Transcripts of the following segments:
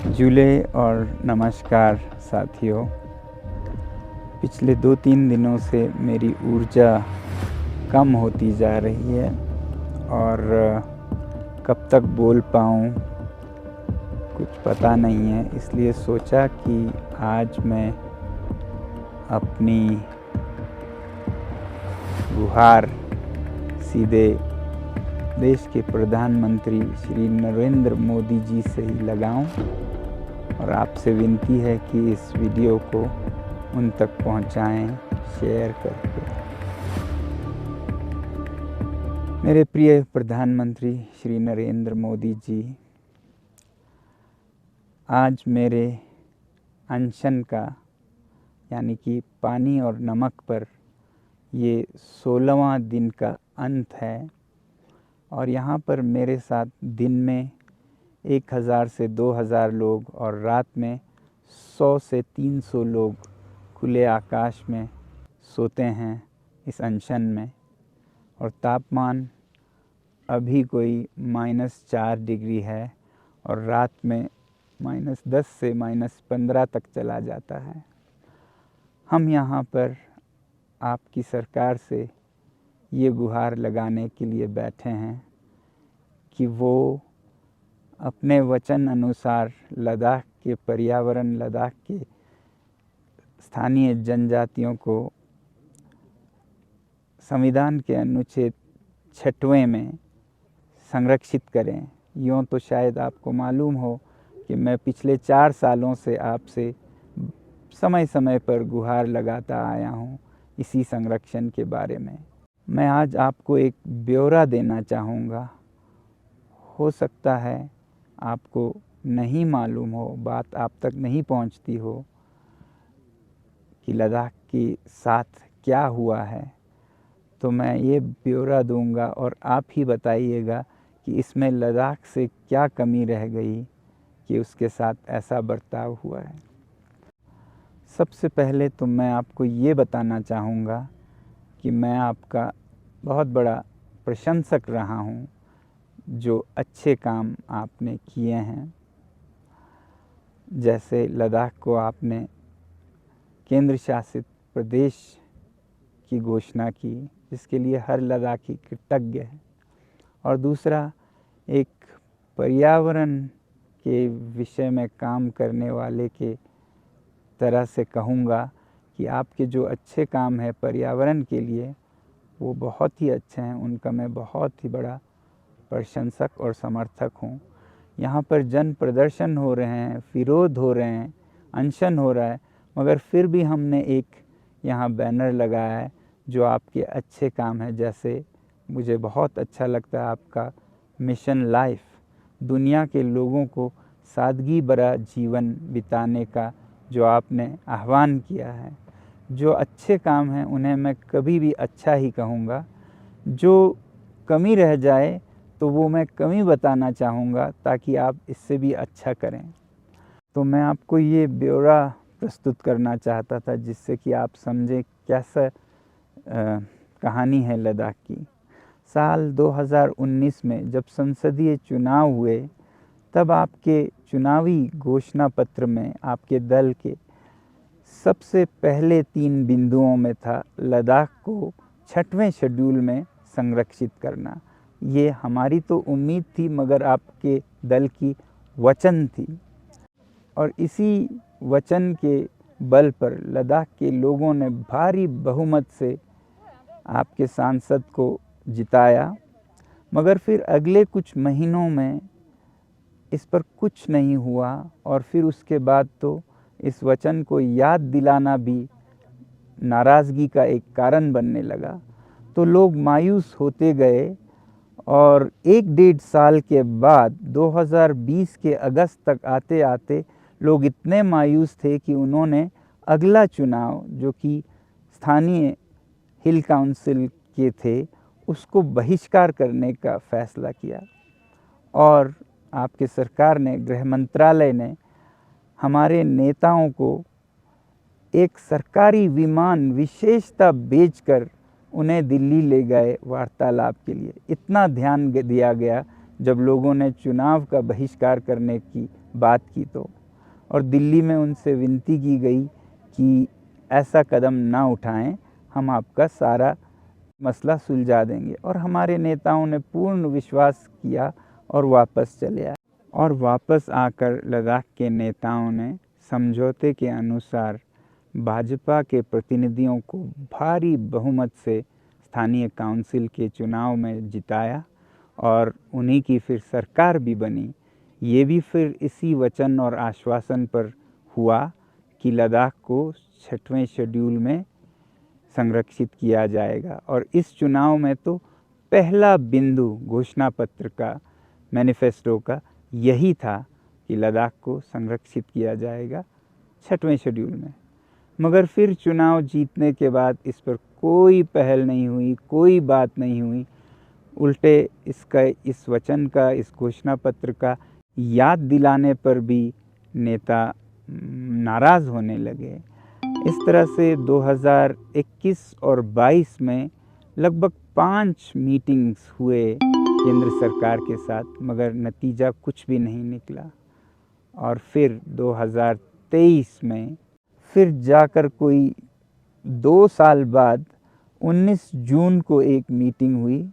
जुले और नमस्कार साथियों। पिछले 2-3 दिनों से मेरी ऊर्जा कम होती जा रही है और कब तक बोल पाऊँ कुछ पता नहीं है। इसलिए सोचा कि आज मैं अपनी गुहार सीधे देश के प्रधानमंत्री श्री नरेंद्र मोदी जी से ही लगाऊं और आपसे विनती है कि इस वीडियो को उन तक पहुंचाएं शेयर करके। मेरे प्रिय प्रधानमंत्री श्री नरेंद्र मोदी जी, आज मेरे अनशन का यानी कि पानी और नमक पर ये 16वां दिन का अंत है और यहाँ पर मेरे साथ दिन में 1000 से 2000 लोग और रात में 100 से 300 लोग खुले आकाश में सोते हैं इस अनशन में। और तापमान अभी कोई -4 डिग्री है और रात में -10 से -15 तक चला जाता है। हम यहाँ पर आपकी सरकार से ये गुहार लगाने के लिए बैठे हैं कि वो अपने वचन अनुसार लद्दाख के पर्यावरण, लद्दाख के स्थानीय जनजातियों को संविधान के अनुच्छेद 6वें में संरक्षित करें। यूँ तो शायद आपको मालूम हो कि मैं पिछले 4 सालों से आपसे समय समय पर गुहार लगाता आया हूँ इसी संरक्षण के बारे में। मैं आज आपको एक ब्यौरा देना चाहूँगा। हो सकता है आपको नहीं मालूम हो, बात आप तक नहीं पहुँचती हो कि लद्दाख के साथ क्या हुआ है, तो मैं ये ब्यौरा दूंगा और आप ही बताइएगा कि इसमें लद्दाख से क्या कमी रह गई कि उसके साथ ऐसा बर्ताव हुआ है। सबसे पहले तो मैं आपको ये बताना चाहूँगा कि मैं आपका बहुत बड़ा प्रशंसक रहा हूँ, जो अच्छे काम आपने किए हैं। जैसे लद्दाख को आपने केंद्र शासित प्रदेश की घोषणा की, जिसके लिए हर लद्दाखी कृतज्ञ है। और दूसरा, एक पर्यावरण के विषय में काम करने वाले के तरह से कहूँगा कि आपके जो अच्छे काम है पर्यावरण के लिए वो बहुत ही अच्छे हैं। उनका मैं बहुत ही बड़ा प्रशंसक और समर्थक हूँ। यहाँ पर जन प्रदर्शन हो रहे हैं, विरोध हो रहे हैं, अनशन हो रहा है, मगर फिर भी हमने एक यहाँ बैनर लगाया है जो आपके अच्छे काम है। जैसे मुझे बहुत अच्छा लगता है आपका मिशन लाइफ, दुनिया के लोगों को सादगी भरा जीवन बिताने का जो आपने आह्वान किया है। जो अच्छे काम हैं उन्हें मैं कभी भी अच्छा ही कहूँगा। जो कमी रह जाए तो वो मैं कमी बताना चाहूँगा ताकि आप इससे भी अच्छा करें। तो मैं आपको ये ब्यौरा प्रस्तुत करना चाहता था जिससे कि आप समझें कैसा कहानी है लद्दाख की। साल 2019 में जब संसदीय चुनाव हुए तब आपके चुनावी घोषणा पत्र में आपके दल के सबसे पहले 3 बिंदुओं में था लद्दाख को 6वें शेड्यूल में संरक्षित करना। ये हमारी तो उम्मीद थी मगर आपके दल की वचन थी और इसी वचन के बल पर लद्दाख के लोगों ने भारी बहुमत से आपके सांसद को जिताया। मगर फिर अगले कुछ महीनों में इस पर कुछ नहीं हुआ और फिर उसके बाद तो इस वचन को याद दिलाना भी नाराज़गी का एक कारण बनने लगा। तो लोग मायूस होते गए और 1-1.5 साल के बाद 2020 के अगस्त तक आते आते लोग इतने मायूस थे कि उन्होंने अगला चुनाव जो कि स्थानीय हिल काउंसिल के थे उसको बहिष्कार करने का फैसला किया। और आपके सरकार ने, गृह मंत्रालय ने हमारे नेताओं को एक सरकारी विमान विशेषता भेजकर उन्हें दिल्ली ले गए वार्तालाप के लिए। इतना ध्यान दिया गया जब लोगों ने चुनाव का बहिष्कार करने की बात की तो, और दिल्ली में उनसे विनती की गई कि ऐसा कदम ना उठाएं, हम आपका सारा मसला सुलझा देंगे। और हमारे नेताओं ने पूर्ण विश्वास किया और वापस चले आए। और वापस आकर लद्दाख के नेताओं ने समझौते के अनुसार भाजपा के प्रतिनिधियों को भारी बहुमत से स्थानीय काउंसिल के चुनाव में जिताया और उन्हीं की फिर सरकार भी बनी। ये भी फिर इसी वचन और आश्वासन पर हुआ कि लद्दाख को 6वें शेड्यूल में संरक्षित किया जाएगा। और इस चुनाव में तो पहला बिंदु घोषणा पत्र का, मैनिफेस्टो का यही था कि लद्दाख को संरक्षित किया जाएगा 6वें शेड्यूल में। मगर फिर चुनाव जीतने के बाद इस पर कोई पहल नहीं हुई, कोई बात नहीं हुई। उल्टे इस वचन का, इस घोषणा पत्र का याद दिलाने पर भी नेता नाराज़ होने लगे। इस तरह से 2021 और 22 में लगभग 5 मीटिंग्स हुए केंद्र सरकार के साथ, मगर नतीजा कुछ भी नहीं निकला। और फिर 2023 में फिर जाकर कोई 2 साल बाद 19 जून को एक मीटिंग हुई,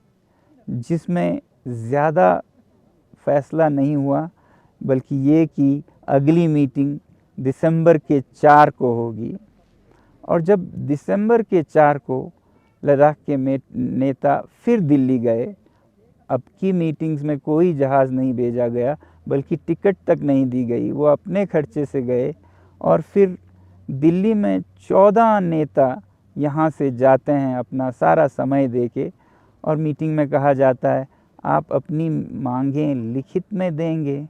जिसमें ज़्यादा फैसला नहीं हुआ, बल्कि ये कि अगली मीटिंग दिसंबर के 4 को होगी। और जब दिसंबर के 4 को लद्दाख के नेता फिर दिल्ली गए, अब की मीटिंग्स में कोई जहाज़ नहीं भेजा गया, बल्कि टिकट तक नहीं दी गई, वो अपने खर्चे से गए। और फिर दिल्ली में 14 नेता यहाँ से जाते हैं अपना सारा समय देके, और मीटिंग में कहा जाता है आप अपनी मांगें लिखित में देंगे।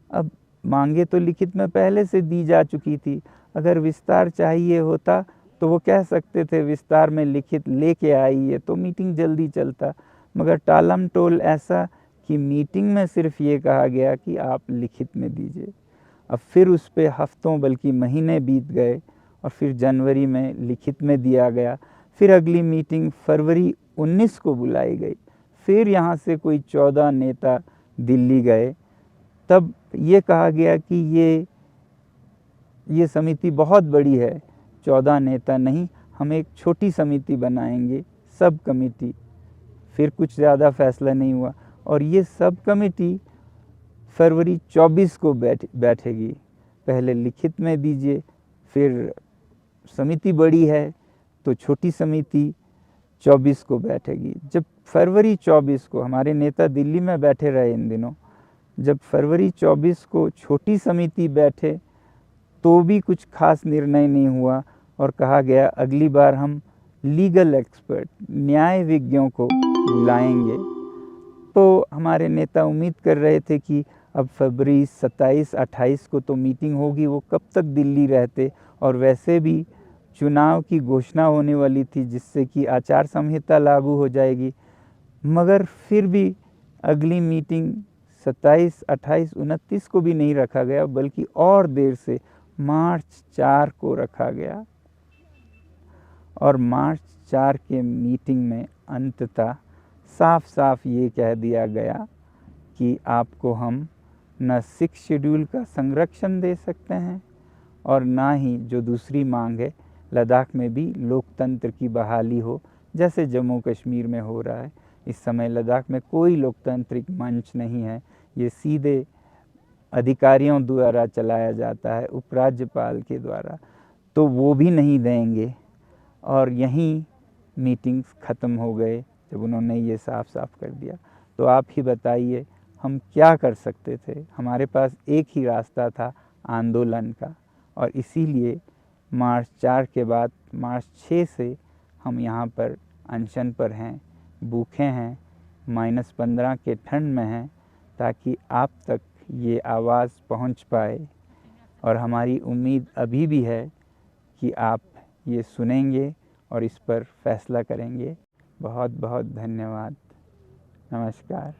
अब मांगें तो लिखित में पहले से दी जा चुकी थी। अगर विस्तार चाहिए होता तो वो कह सकते थे विस्तार में लिखित लेके आइए, तो मीटिंग जल्दी चलता। मगर टालम टोल ऐसा कि मीटिंग में सिर्फ ये कहा गया कि आप लिखित में दीजिए। अब फिर उस पे हफ्तों बल्कि महीने बीत गए, और फिर जनवरी में लिखित में दिया गया। फिर अगली मीटिंग फरवरी 19 को बुलाई गई। फिर यहाँ से कोई 14 नेता दिल्ली गए। तब ये कहा गया कि ये समिति बहुत बड़ी है, 14 नेता नहीं, हम एक छोटी समिति बनाएंगे, सब कमेटी। फिर कुछ ज़्यादा फैसला नहीं हुआ, और ये सब कमेटी फरवरी 24 को बैठेगी। पहले लिखित में दीजिए, फिर समिति बड़ी है तो छोटी समिति 24 को बैठेगी। जब फरवरी 24 को हमारे नेता दिल्ली में बैठे रहे इन दिनों, जब फरवरी 24 को छोटी समिति बैठे तो भी कुछ खास निर्णय नहीं हुआ, और कहा गया अगली बार हम लीगल एक्सपर्ट, न्याय विज्ञों को बुलाएंगे। तो हमारे नेता उम्मीद कर रहे थे कि अब फरवरी 27-28 को तो मीटिंग होगी, वो कब तक दिल्ली रहते। और वैसे भी चुनाव की घोषणा होने वाली थी, जिससे कि आचार संहिता लागू हो जाएगी। मगर फिर भी अगली मीटिंग 27, 28, 29 को भी नहीं रखा गया, बल्कि और देर से मार्च 4 को रखा गया। और मार्च 4 के मीटिंग में अंततः साफ साफ ये कह दिया गया कि आपको हम न 6 शेड्यूल का संरक्षण दे सकते हैं, और ना ही जो दूसरी मांग है लद्दाख में भी लोकतंत्र की बहाली हो, जैसे जम्मू कश्मीर में हो रहा है। इस समय लद्दाख में कोई लोकतांत्रिक मंच नहीं है, ये सीधे अधिकारियों द्वारा चलाया जाता है, उपराज्यपाल के द्वारा, तो वो भी नहीं देंगे। और यहीं मीटिंग्स ख़त्म हो गए जब उन्होंने ये साफ साफ कर दिया। तो आप ही बताइए हम क्या कर सकते थे। हमारे पास एक ही रास्ता था, आंदोलन का, और इसीलिए मार्च 4 के बाद मार्च 6 से हम यहाँ पर अनशन पर हैं, भूखे हैं, -15 के ठंड में हैं, ताकि आप तक ये आवाज़ पहुँच पाए। और हमारी उम्मीद अभी भी है कि आप ये सुनेंगे और इस पर फैसला करेंगे। बहुत बहुत धन्यवाद। नमस्कार।